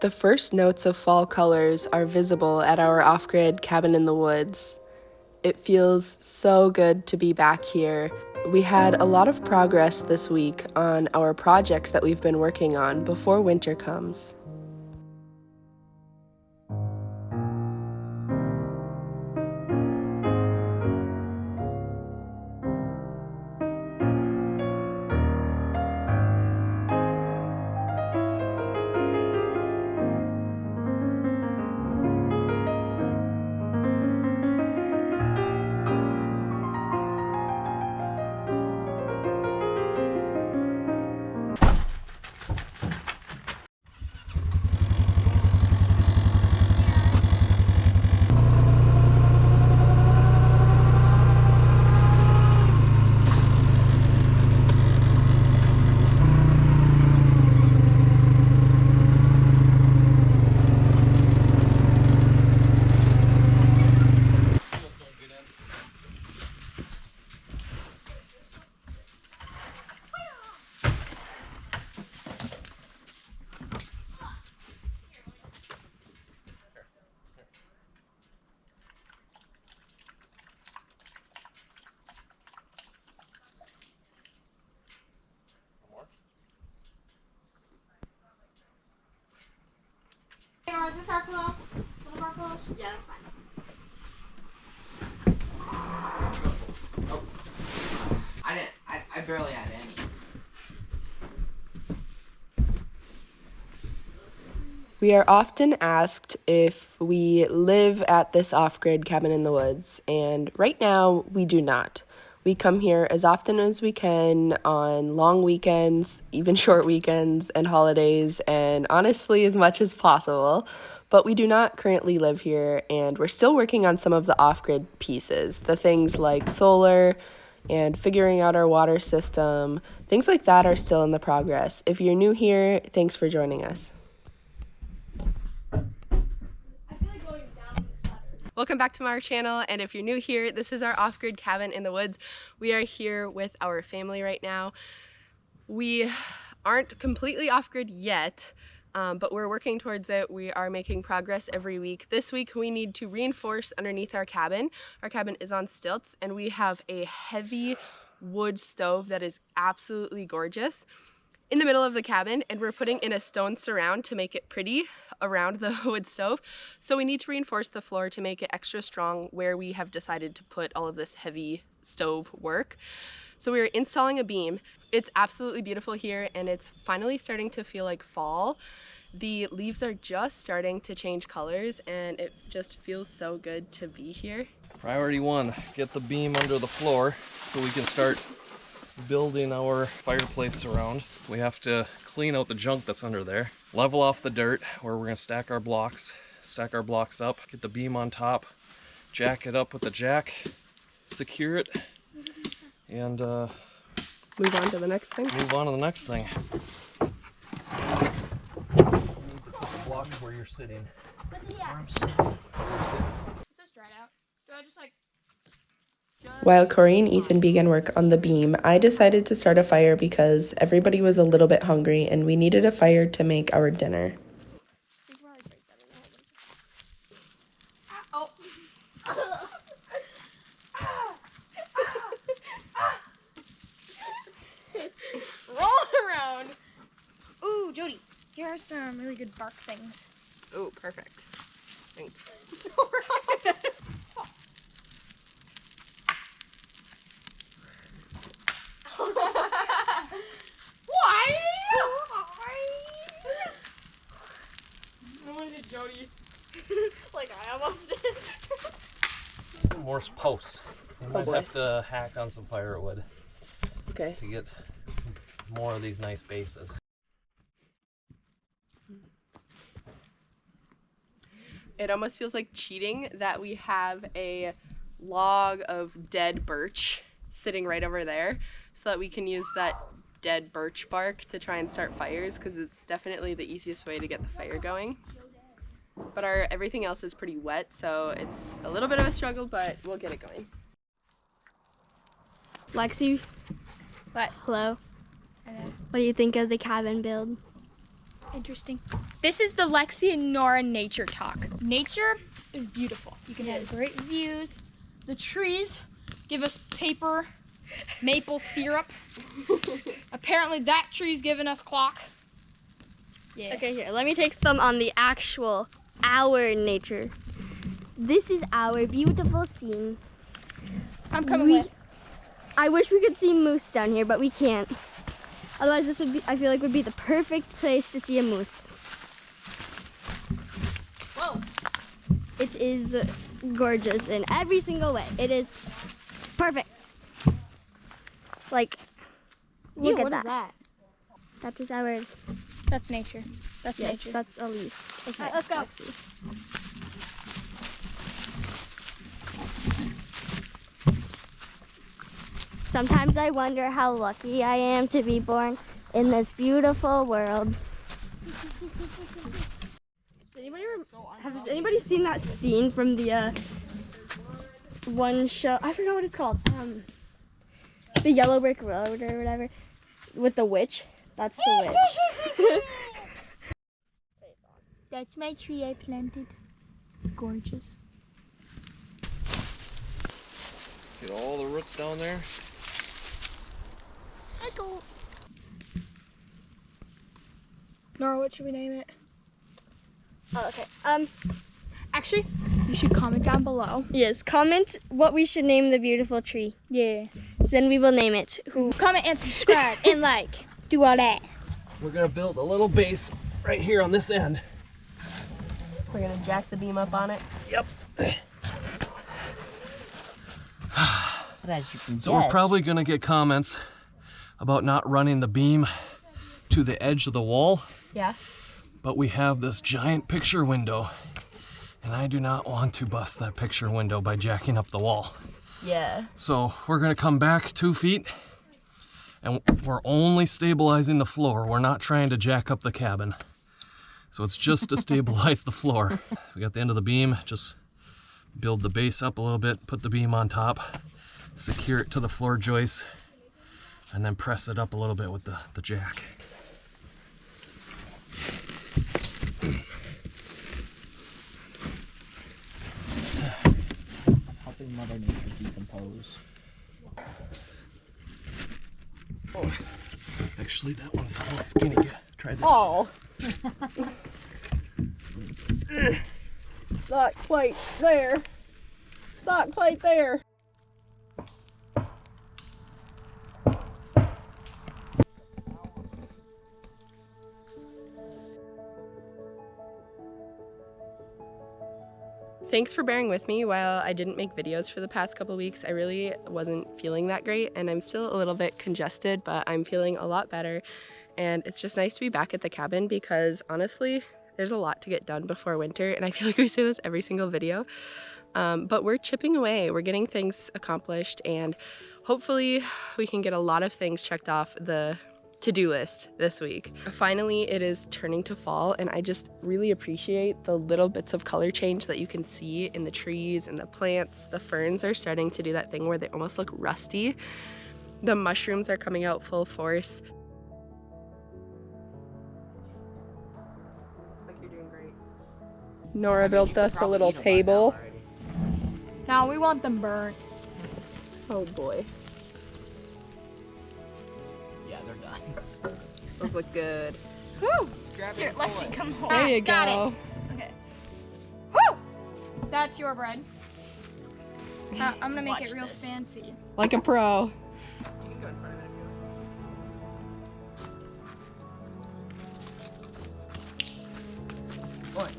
The first notes of fall colors are visible at our off-grid cabin in the woods. It feels so good to be back here. We had a lot of progress this week on our projects that we've been working on before winter comes. Hey, is this our pillow? One of our pillows? Yeah, that's fine. Oh. I barely had any. We are often asked if we live at this off-grid cabin in the woods, and right now we do not. We come here as often as we can on long weekends, even short weekends and holidays, and honestly as much as possible. But we do not currently live here, and we're still working on some of the off-grid pieces, the things like solar and figuring out our water system. Things like that are still in the progress. If you're new here, thanks for joining us. Welcome back to our channel, and if you're new here, this is our off-grid cabin in the woods. We are here with our family right now. We aren't completely off-grid yet, but we're working towards it. We are making progress every week. This week we need to reinforce underneath our cabin. Our cabin is on stilts, and we have a heavy wood stove that is absolutely gorgeous in the middle of the cabin, and we're putting in a stone surround to make it pretty around the wood stove. So we need to reinforce the floor to make it extra strong where we have decided to put all of this heavy stove work. So we're installing a beam. It's absolutely beautiful here, and it's finally starting to feel like fall. The leaves are just starting to change colors, and it just feels so good to be here. Priority one, get the beam under the floor so we can start building our fireplace around. We have to clean out the junk that's under there, level off the dirt where we're gonna stack our blocks up, get the beam on top, jack it up with the jack, secure it, and Move on to the next thing. move on to the next thing. You need to put the block where you're sitting. Is this dried out? Do I just like... While Cory and Ethan began work on the beam, I decided to start a fire because everybody was a little bit hungry and we needed a fire to make our dinner. Oh. Roll around. Ooh, Jody, here are some really good bark things. Oh, perfect. Thanks. Why? No, did Jody. Like I almost did. More posts. We might boy. have to hack on some firewood Okay. to get more of these nice bases. It almost feels like cheating that we have a log of dead birch sitting right over there so that we can use that dead birch bark to try and start fires, because it's definitely the easiest way to get the fire going. But everything else is pretty wet, so it's a little bit of a struggle, but we'll get it going. Lexi, What? hello. Hello. What do you think of the cabin build? interesting. This is the Lexi and Nora Nature Talk. Nature is beautiful. You can have great views. The trees give us paper, maple syrup. Apparently that tree's giving us clock. Yeah. Okay, here, let me take them on the actual, our nature. This is our beautiful scene. I'm coming with. I wish we could see moose down here, but we can't. Otherwise, this would be, I feel like, would be the perfect place to see a moose. Whoa. It is gorgeous in every single way. It is perfect. Like, look at What that. is that? That is our, That's nature. That's yes, nature. that's a leaf. Okay, All right, let's go. let's see. Sometimes I wonder how lucky I am to be born in this beautiful world. Has anybody seen that scene from the one show? I forgot what it's called. The Yellow Brick Road or whatever, with the witch. That's the witch. That's my tree I planted. It's gorgeous. Get all the roots down there. Go. Nora, what should we name it? Oh, okay. Actually, you should comment down below. Yes. Comment what we should name the beautiful tree. Yeah. Then we will name it. Comment and subscribe and like. Do all that. We're gonna build a little base right here on this end. We're gonna jack the beam up on it. Yep. But as you can So we're probably gonna get comments about not running the beam to the edge of the wall, Yeah. but we have this giant picture window, and I do not want to bust that picture window by jacking up the wall. Yeah. So we're gonna come back 2 feet, and we're only stabilizing the floor. We're not trying to jack up the cabin. So it's just to stabilize the floor. We got the end of the beam, just build the base up a little bit, put the beam on top, secure it to the floor joist, and then press it up a little bit with the jack. helping Mother Nature decompose. Oh, actually, that one's a little skinny. Try this. Oh. Not quite there. Not quite there. Thanks for bearing with me while I didn't make videos for the past couple weeks. I really wasn't feeling that great, and I'm still a little bit congested, but I'm feeling a lot better. And it's just nice to be back at the cabin because honestly, there's a lot to get done before winter, and I feel like we say this every single video. But we're chipping away, we're getting things accomplished, and hopefully we can get a lot of things checked off the to-do list this week. Finally, it is turning to fall, and I just really appreciate the little bits of color change that you can see in the trees and the plants. The ferns are starting to do that thing where they almost look rusty. The mushrooms are coming out full force. Like you're doing great. Nora built us a little table. Now we want them burnt. Oh boy. Yeah, they're done. Those look good. Woo! Grab Here, it. Lexi, come home. There you Got go. it. Okay. Woo! That's your bread. I'm gonna make Watch it real this. fancy. Like a pro. You can go in front of it if you want.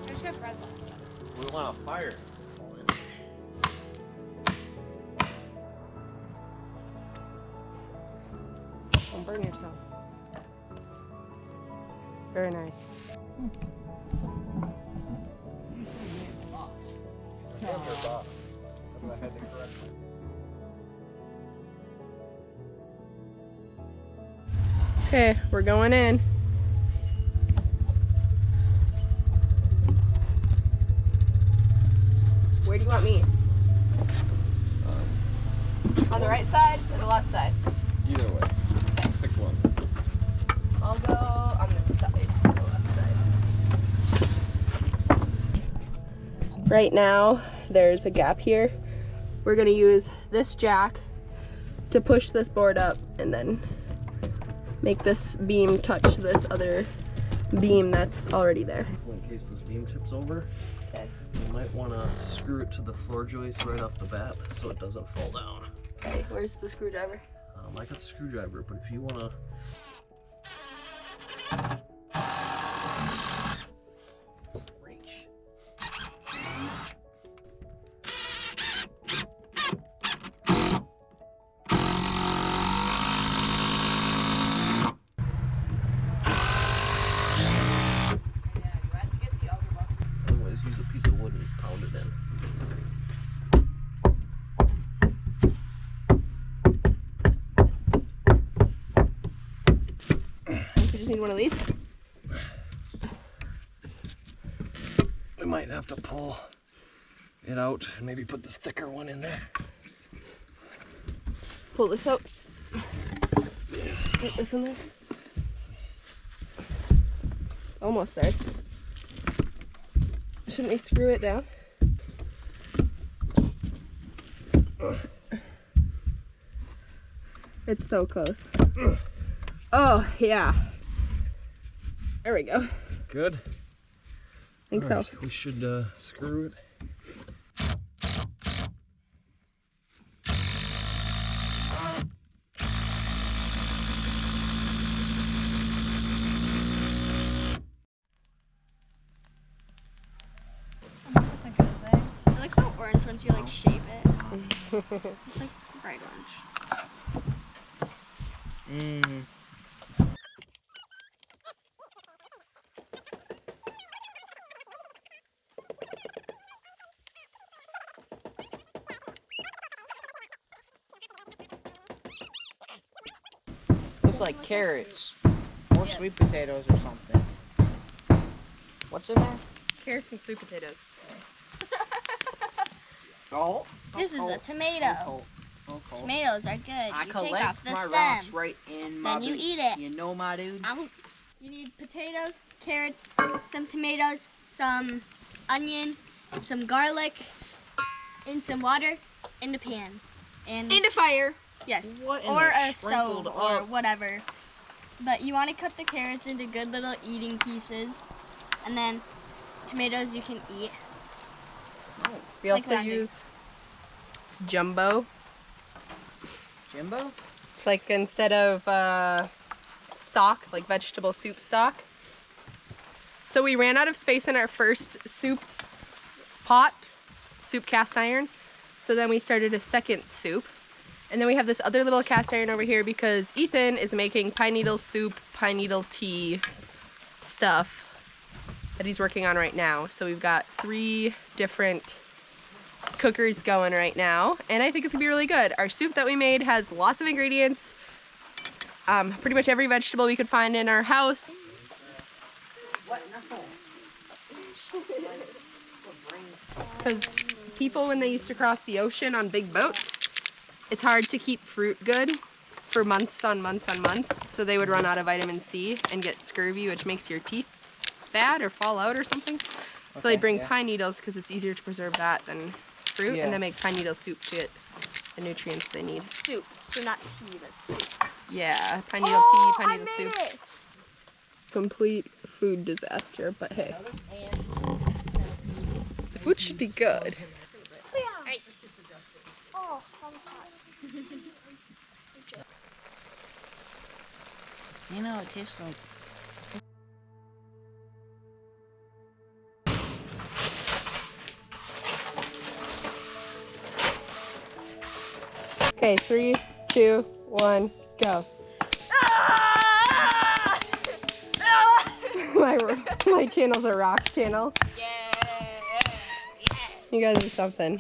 I just got bread left. We want a fire. Don't burn yourself. Very nice. Okay, we're going in. Where do you want me? On the right side or the left side? Either way. Pick one. Right now, there's a gap here. We're gonna use this jack to push this board up and then make this beam touch this other beam that's already there. In case this beam tips over, Okay. you might want to screw it to the floor joist right off the bat so it doesn't fall down. Okay, where's the screwdriver? I got the screwdriver, but if you want to... reach. Otherwise, use a piece of wood and pound it in. You just need one of these? We might have to pull it out and maybe put this thicker one in there. Pull this out. Put this in there. Almost there. Shouldn't we screw it down? It's so close. Oh, yeah. There we go. Good? I think so. We should screw it. It looks so orange once you like shape it. It's like bright orange. Looks like carrots or sweet potatoes or something. What's in there? Carrots and sweet potatoes. Oh. This is a tomato. Okay. Tomatoes are good. I You take collect off the my stem. rocks right in my Then you boots. eat it. You know my dude? You need potatoes, carrots, some tomatoes, some onion, some garlic, and some water in the pan. And In the fire. yes, What in or the a stove sprinkled or up? whatever. But you want to cut the carrots into good little eating pieces, and then tomatoes you can eat. We Like also rounding. use jumbo. Jimbo? It's like instead of stock, like vegetable soup stock. So we ran out of space in our first soup pot, soup cast iron. So then we started a second soup. And then we have this other little cast iron over here because Ethan is making pine needle soup, pine needle tea stuff that he's working on right now. So we've got 3 different cookers going right now, and I think it's gonna be really good. Our soup that we made has lots of ingredients, pretty much every vegetable we could find in our house. Because people, when they used to cross the ocean on big boats, it's hard to keep fruit good for months on months on months, so they would run out of vitamin C and get scurvy, which makes your teeth bad or fall out or something. So they bring pine needles because it's easier to preserve that than fruit, and then make pine needle soup to get the nutrients they need. Soup, so not tea, but soup. Yeah, pine needle tea, pine needle soup. It. Complete food disaster, but hey. The food should be good. Oh, that was hot. You know, it tastes like... Okay, 3, 2, 1, go. My channel's a rock channel. You guys are something.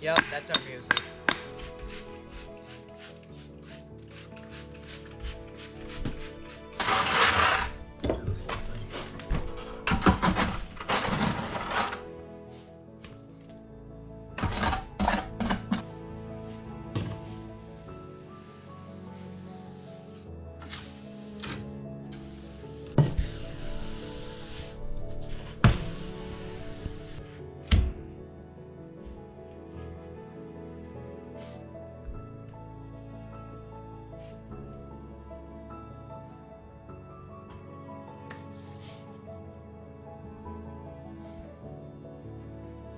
Yep, that's our music.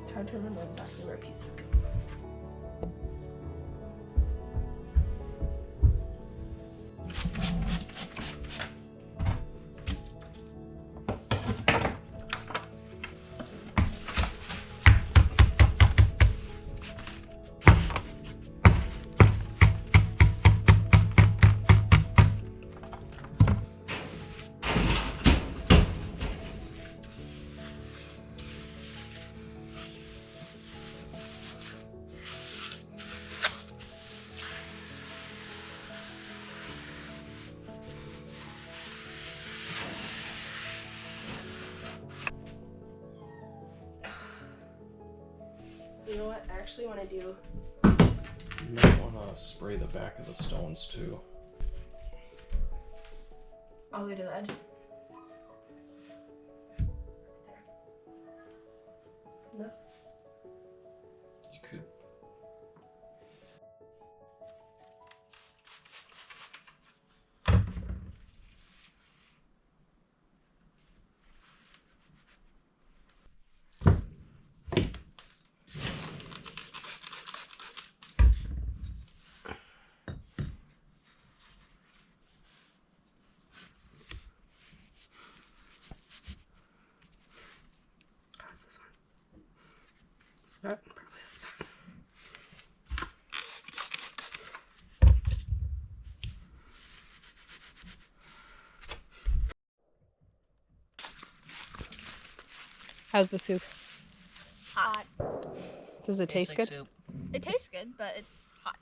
It's hard to remember exactly where pieces go. You know what? I actually want to do. You might want to spray the back of the stones too. All the way to the edge. No. You could. How's this one? That probably. How's the soup? Hot. Does it taste good? Soup. It tastes good, but it's hot.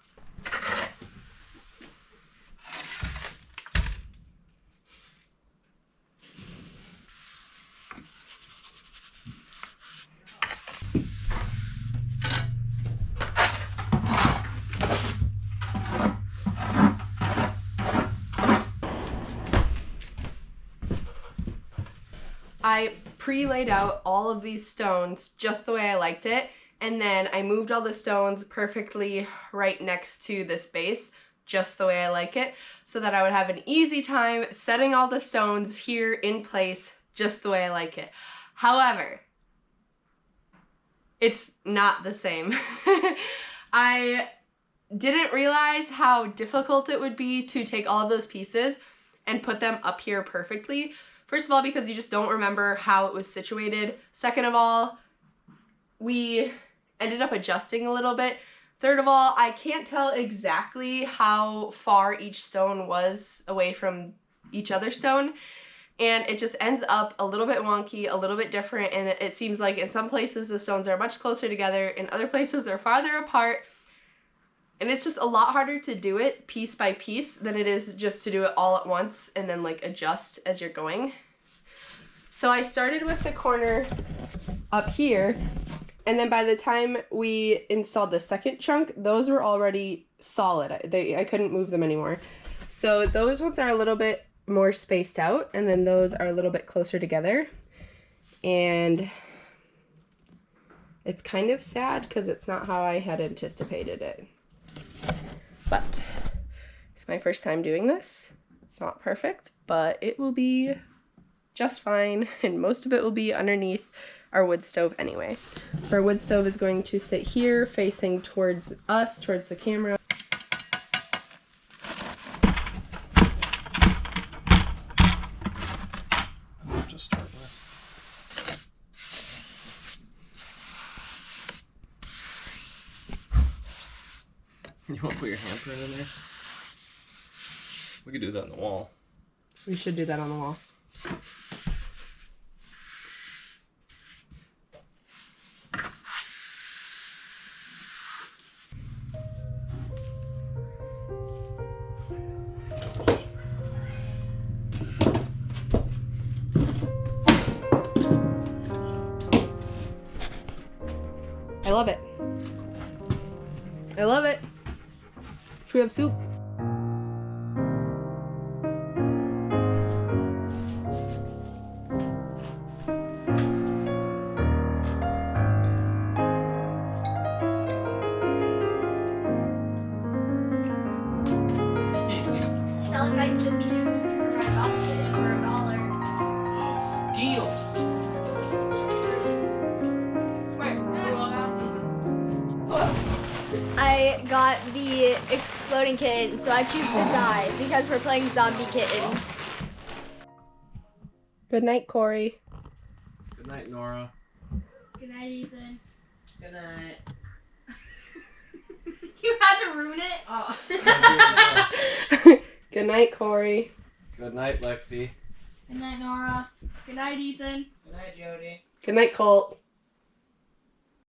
I pre-laid out all of these stones just the way I liked it, and then I moved all the stones perfectly right next to this base just the way I like it, so that I would have an easy time setting all the stones here in place just the way I like it. However, it's not the same. I didn't realize how difficult it would be to take all of those pieces and put them up here perfectly. First of all, because you just don't remember how it was situated. Second of all, we ended up adjusting a little bit. Third of all, I can't tell exactly how far each stone was away from each other stone, and it just ends up a little bit wonky, a little bit different, and it seems like in some places the stones are much closer together, in other places they're farther apart, and it's just a lot harder to do it piece by piece than it is just to do it all at once and then like adjust as you're going. So I started with the corner up here, and then by the time we installed the second chunk, those were already solid. I couldn't move them anymore. So those ones are a little bit more spaced out, and then those are a little bit closer together. And it's kind of sad because it's not how I had anticipated it. But it's my first time doing this. It's not perfect, but it will be just fine, and most of it will be underneath our wood stove anyway. So our wood stove is going to sit here facing towards us, towards the camera. To start with. You want to put your handprint in there? We could do that on the wall. We should do that on the wall. love it. I love it. Should we have soup? Selling my kiddos or my soffit kitten for $1. Deal. I got the exploding kitten, so I choose to die because we're playing zombie kittens. Good night, Cory. Good night, Nora. Good night, Ethan. Good night. You had to ruin it? Oh. Good night, Cory. Good night, Lexi. Good night, Nora. Good night, Ethan. Good night, Jody. Good night, Colt.